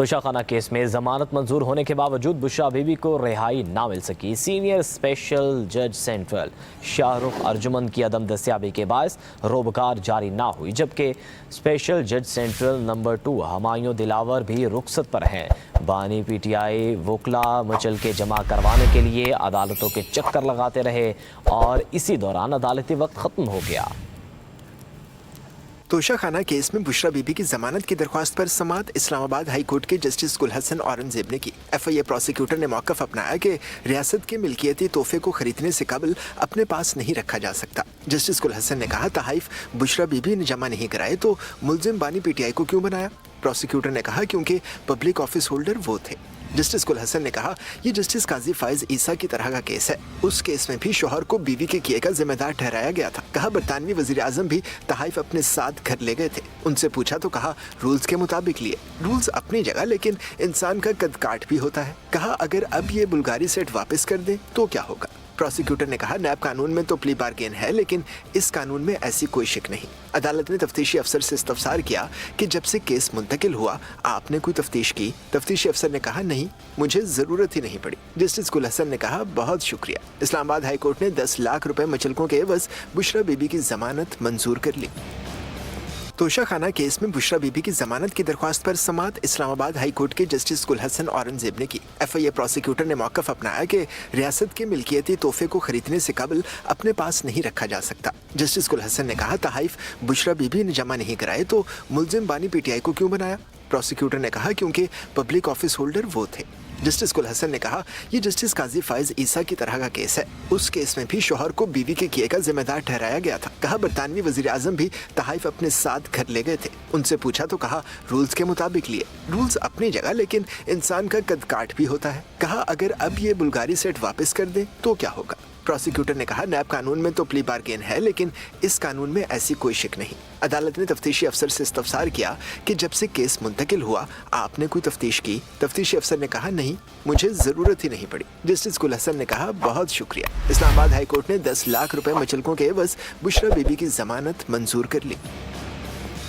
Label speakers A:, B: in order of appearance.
A: توشاخانہ case میں ضمانت منظور ہونے کے باوجود بشرا بی بی کو رہائی نہ مل سکی۔ سینئر اسپیشل جج سینٹرل شاہ رخ ارجمن کی عدم دستیابی کے باعث روبکار جاری نہ ہوئی، جبکہ اسپیشل جج سینٹرل نمبر 2 ہمایوں دلاور بھی رخصت پر ہیں۔ بانی پی ٹی آئی وکلا مچل کے جمع کروانے کے لیے عدالتوں کے چکر لگاتے رہے اور اسی دوران عدالتی وقت ختم ہو گیا۔
B: توشاخانہ کیس میں بشرا بی بی کی ضمانت کی درخواست پر سماعت اسلام آباد ہائی کورٹ کے جسٹس گل حسن اورنگزیب نے کی۔ ایف آئی اے پروسیکیوٹر نے موقف اپنایا کہ ریاست کے ملکیتی تحفے کو خریدنے سے قبل اپنے پاس نہیں رکھا جا سکتا۔ جسٹس گل حسن نے کہا تحائف بشرا بی بی نے جمع نہیں کرائے تو ملزم بانی پی ٹی آئی کو کیوں بنایا؟ پروسیکیوٹر نے کہا کیونکہ پبلک آفس ہولڈر وہ تھے۔ جسٹس گل حسن نے کہا یہ جسٹس قاضی فائز عیسیٰ کی طرح کا کیس ہے، اس کیس میں بھی شوہر کو بیوی کے کیے کا ذمہ دار ٹھہرایا گیا تھا۔ کہا برطانوی وزیر اعظم بھی تحائف اپنے ساتھ گھر لے گئے تھے، ان سے پوچھا تو کہا رولز کے مطابق لیے۔ رولز اپنی جگہ، لیکن انسان کا قد کاٹ بھی ہوتا ہے۔ کہا اگر اب یہ بلغاری سیٹ واپس کر دیں تو کیا ہوگا؟ پروسیکیوٹر نے کہا نیب قانون میں تو پلی بارگین ہے، لیکن اس قانون میں ایسی کوئی شک نہیں۔ عدالت نے تفتیشی افسر سے استفسار کیا کہ جب سے کیس منتقل ہوا آپ نے کوئی تفتیش کی؟ تفتیشی افسر نے کہا نہیں، مجھے ضرورت ہی نہیں پڑی۔ جسٹس گل حسن نے کہا بہت شکریہ۔ اسلام آباد ہائی کورٹ نے 10 لاکھ روپے مچلکوں کے عوض بشرا بی بی کی ضمانت منظور کر لی۔ توشاخانہ کیس میں بشرا بی بی کی ضمانت کی درخواست پر سماعت اسلام آباد ہائی کورٹ کے جسٹس گل حسن اورنگزیب نے کی۔ ایف آئی اے پروسیکیوٹر نے موقف اپنایا کہ ریاست کے ملکیتی تحفے کو خریدنے سے قبل اپنے پاس نہیں رکھا جا سکتا۔ جسٹس گل حسن نے کہا تحائف بشرا بی بی نے جمع نہیں کرائے تو ملزم بانی پی ٹی آئی کو کیوں بنایا؟ پروسیکیوٹر نے کہا کیونکہ پبلک آفس ہولڈر وہ تھے۔ جسٹس گل حسن نے کہا یہ جسٹس قاضی فائز عیسیٰ کی طرح کا کیس ہے، اس کیس میں بھی شوہر کو بیوی کے کیے کا ذمہ دار ٹھہرایا گیا تھا۔ کہا برطانوی وزیر اعظم بھی تحائف اپنے ساتھ گھر لے گئے تھے، ان سے پوچھا تو کہا رولز کے مطابق لیے۔ رولز اپنی جگہ، لیکن انسان کا قد کاٹ بھی ہوتا ہے۔ کہا اگر اب یہ بلغاری سیٹ واپس کر دیں تو کیا ہوگا؟ پروسیکیوٹر نے کہا نیب قانون میں تو پلی بارگین ہے، لیکن اس قانون میں ایسی کوئی شک نہیں۔ عدالت نے تفتیشی افسر سے استفسار کیا کہ جب سے کیس منتقل ہوا آپ نے کوئی تفتیش کی؟ تفتیشی افسر نے کہا نہیں، مجھے ضرورت ہی نہیں پڑی۔ جسٹس گل حسن نے کہا بہت شکریہ۔ اسلام آباد ہائی کورٹ نے 10 لاکھ روپے مچلکوں کے عوض بشرا بی بی کی ضمانت منظور کر لی۔